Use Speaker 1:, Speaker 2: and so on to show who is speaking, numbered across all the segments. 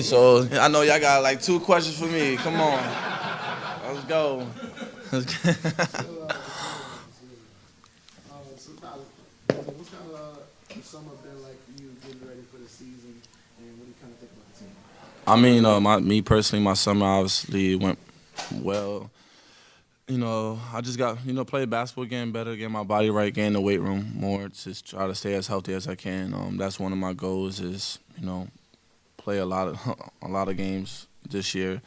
Speaker 1: So I know y'all got like 2 questions for me. Come on, let's go.
Speaker 2: So, Tyler, what's kind of the summer been like for you getting ready for the season, and what do you kind of think about the team?
Speaker 1: I mean, me personally, my summer obviously went well. I just got played basketball, getting better, getting my body right, getting in the weight room more to try to stay as healthy as I can. That's one of my goals is play a lot of a lot of games this year,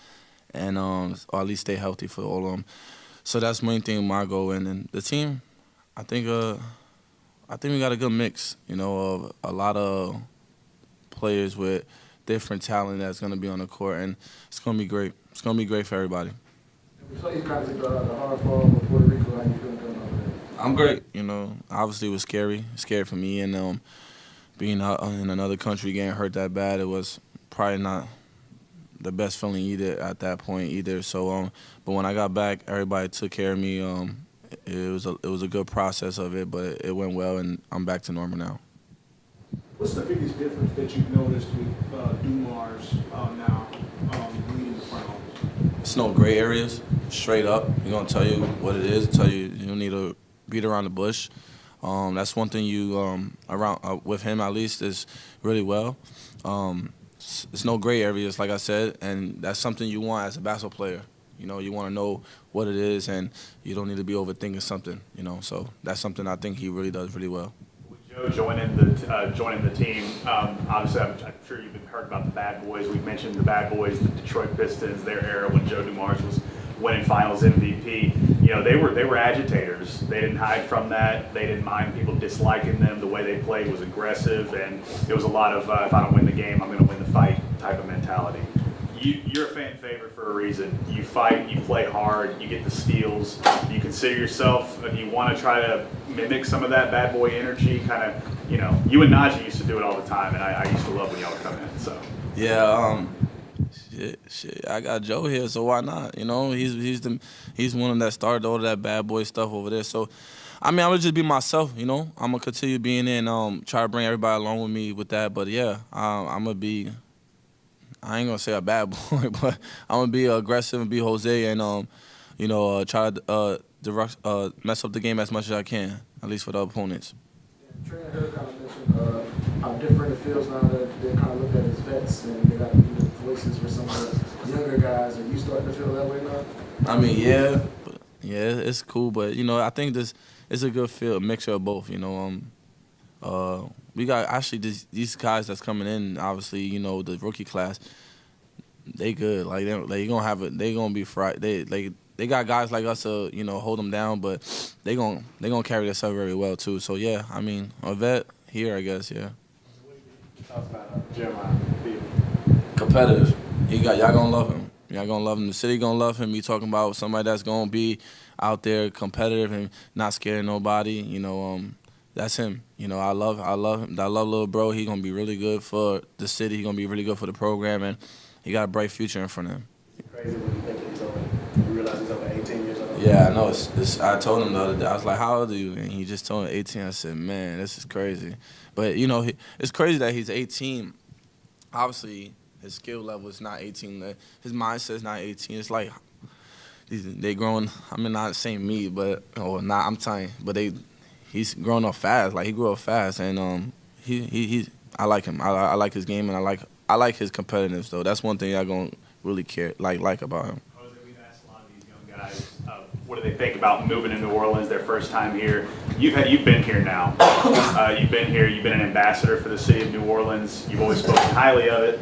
Speaker 1: and or at least stay healthy for all of them. So that's main thing my goal, and then the team. I think I think we got a good mix, of a lot of players with different talent that's going to be on the court, and it's going to be great. It's going to be great for everybody.
Speaker 2: We saw you kind of take the hard fall with Puerto Rico. How you feeling coming over there?
Speaker 1: I'm great. Obviously it was scary for me, and being out in another country getting hurt that bad, it was probably not the best feeling either at that point either. So, but when I got back, everybody took care of me. It was a good process of it, but it went well, and I'm back to normal now.
Speaker 2: What's the biggest difference that you've noticed with Dumars now leading the front office?
Speaker 1: It's no gray areas. Straight up, he's gonna tell you what it is. Tell you you don't need to beat around the bush. That's one thing you around with him at least is really well. It's no gray areas, like I said, and that's something you want as a basketball player. You want to know what it is, and you don't need to be overthinking something. So that's something I think he really does really well.
Speaker 3: With Joe joining the team, obviously I'm sure you've heard about the Bad Boys. We've mentioned the Bad Boys, the Detroit Pistons, their era when Joe Dumars was winning Finals MVP. They were agitators. They didn't hide from that. They didn't mind people disliking them. The way they played was aggressive, and it was a lot of if I don't win the game, I'm going to win the fight type of mentality. You're a fan favorite for a reason. You fight, you play hard, you get the steals. You consider yourself, do you want to try to mimic some of that bad boy energy? Kind of, you and Najee used to do it all the time, and I used to love when y'all would come in. So.
Speaker 1: Yeah. Shit. I got Joe here, so why not? He's one of that started all of that bad boy stuff over there. So, I mean, I would just be myself. I'm gonna continue being in, try to bring everybody along with me with that. But yeah, I'm gonna be. I ain't gonna say a bad boy, but I'm gonna be aggressive and be Jose, and try to mess up the game as much as I can, at least for the opponents.
Speaker 2: Yeah, Trey and her kind of mentioned how different it feels now that they kind of look at as vets and they got voices for some of the younger guys. Are you starting to feel that way now?
Speaker 1: I mean, yeah, it's cool, but I think this is a good mixture of both. We got actually these guys that's coming in. Obviously, the rookie class, they good. Like they gonna have it. They gonna be fried. They got guys like us to hold them down, but they gonna carry themselves very well too. So yeah, I mean a vet here, I guess. Yeah.
Speaker 3: Talk about Jeremiah.
Speaker 1: Competitive. Y'all gonna love him. Y'all gonna love him. The city gonna love him. You talking about somebody that's gonna be out there competitive and not scaring nobody. That's him. I love him. I love little bro. He gonna be really good for the city. He gonna be really good for the program, and he got a bright future in front of him.
Speaker 3: It's crazy when you think that you realize he's over 18 years old.
Speaker 1: Yeah, I know. I told him the other day. I was like, "How old are you?" And he just told me 18. I said, "Man, this is crazy." But it's crazy that he's 18. Obviously, his skill level is not 18. His mindset is not 18. It's like they growing. I mean, not saying me, but or not. I'm telling you, but he's growing up fast. Like he grew up fast, and he I like him. I like his game, and I like his competitiveness though. That's one thing I gonna really like about him.
Speaker 3: Jose, we've asked a lot of these young guys, what do they think about moving to New Orleans, their first time here? You've been here now. You've been here. You've been an ambassador for the city of New Orleans. You've always spoken highly of it.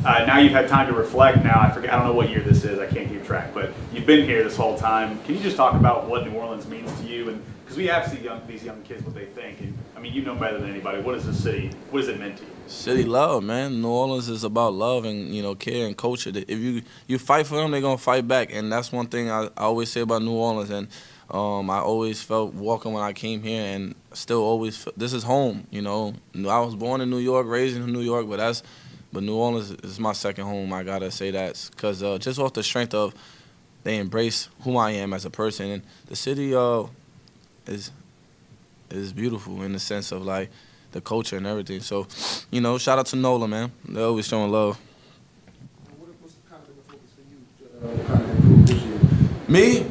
Speaker 3: Now you've had time to reflect. Now I don't know what year this is. I can't keep track. But you've been here this whole time. Can you just talk about what New Orleans means to you? And because we have seen these young kids what they think, and I mean you know better than anybody. What is the city? What has it meant to you?
Speaker 1: City love, man. New Orleans is about love and care and culture. If you fight for them, they're gonna fight back, and that's one thing I always say about New Orleans. And I always felt welcome when I came here, and still always this is home. I was born in New York, raised in New York, but New Orleans is my second home. I gotta say that because just off the strength of they embrace who I am as a person, and the city is beautiful in the sense of like the culture and everything. So, shout out to Nola, man. They're always showing love.
Speaker 2: kind of improved this year?
Speaker 1: Me,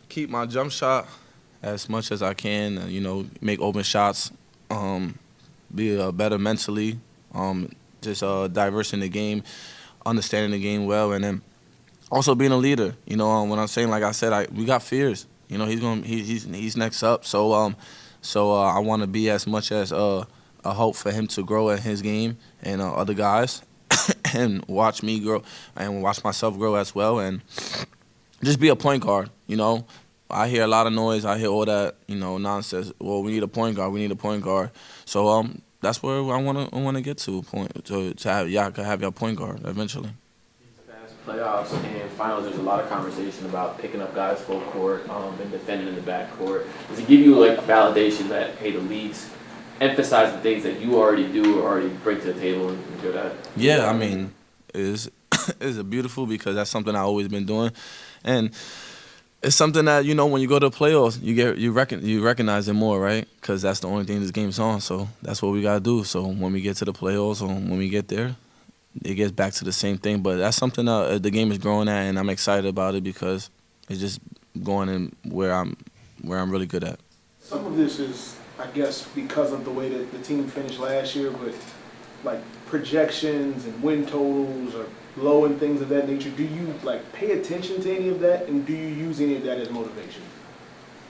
Speaker 1: keep my jump shot as much as I can. Make open shots. Be better mentally. Just diverse in the game, understanding the game well, and then also being a leader. When I'm saying, like I said, we got fears. He's next up. So I want to be as much as a hope for him to grow at his game and other guys, and watch me grow and watch myself grow as well, and just be a point guard. I hear a lot of noise. I hear all that nonsense. Well, we need a point guard. We need a point guard. So that's where I want to get to have y'all can have your point guard eventually.
Speaker 4: Playoffs and finals, there's a lot of conversation about picking up guys full court and defending in the backcourt. Does it give you validation that, hey, the league's emphasize the things that you already do or already bring to the table and you're good at?
Speaker 1: Yeah, it's beautiful because that's something I've always been doing, and it's something that when you go to the playoffs, you recognize it more, right? Because that's the only thing this game's on. So that's what we gotta do. So when we get to the playoffs, or when we get there, it gets back to the same thing. But that's something that the game is growing at, and I'm excited about it because it's just going in where I'm really good at.
Speaker 2: Some of this is, I guess, because of the way that the team finished last year, but projections and win totals are low and things of that nature. Do you pay attention to any of that, and do you use any of that as motivation?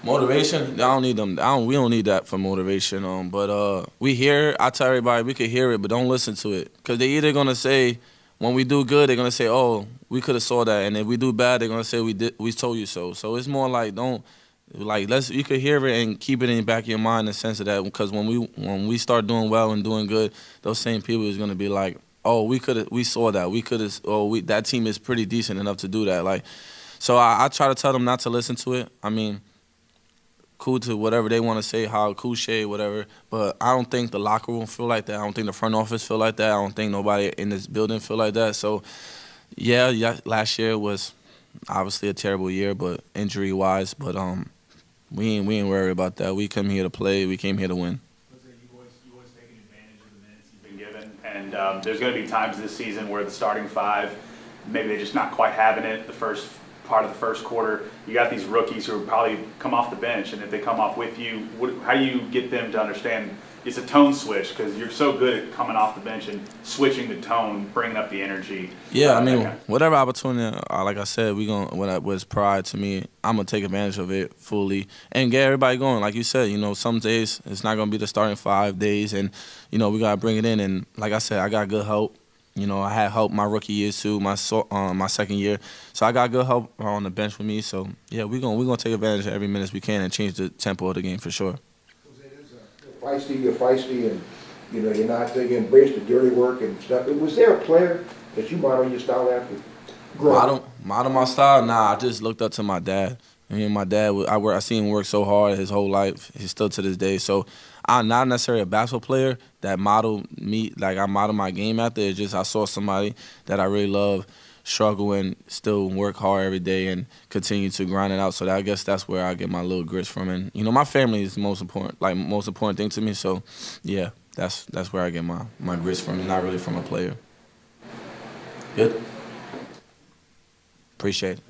Speaker 1: Motivation? I don't need them. We don't need that for motivation. But we hear it. I tell everybody we could hear it, but don't listen to it, because they either gonna say when we do good, they're gonna say, "Oh, we could have saw that," and if we do bad, they're gonna say we told you so. So it's more you could hear it and keep it in the back of your mind in the sense of that, because when we start doing well and doing good, those same people is gonna be like, "Oh, we saw that. That team is pretty decent enough to do that." So I try to tell them not to listen to it. Cool to whatever they want to say, how cliche, whatever. But I don't think the locker room feel like that. I don't think the front office feel like that. I don't think nobody in this building feel like that. So, yeah, last year was obviously a terrible year, but injury-wise. But we ain't worried about that. We came here to play. We came here to win.
Speaker 3: You always taking advantage of the minutes you've been given, and there's going to be times this season where the starting five, maybe they're just not quite having it the first part of the first quarter. You got these rookies who probably come off the bench, and if they come off with you, how do you get them to understand it's a tone switch, because you're so good at coming off the bench and switching the tone, bringing up the energy?
Speaker 1: Yeah, whatever opportunity, like I said, when that was pride to me, I'm gonna take advantage of it fully and get everybody going. Like you said, some days it's not gonna be the starting 5 days, and we gotta bring it in. And like I said, I got good help. I had help my rookie year too, my second year. So I got good help on the bench with me. So yeah, we're gonna take advantage of every minute we can and change the tempo of the game for sure.
Speaker 5: You're feisty, and you're not going to embrace the dirty work and stuff. Was there a player that you model your style after?
Speaker 1: Model my style? Nah, I just looked up to my dad. My dad, I seen him work so hard his whole life. He's still to this day. So I'm not necessarily a basketball player that modeled me, I model my game after. It's just I saw somebody that I really love struggle and still work hard every day and continue to grind it out. So I guess that's where I get my little grits from. And my family is the most important thing to me. So yeah, that's where I get my grits from, not really from a player. Good. Appreciate it.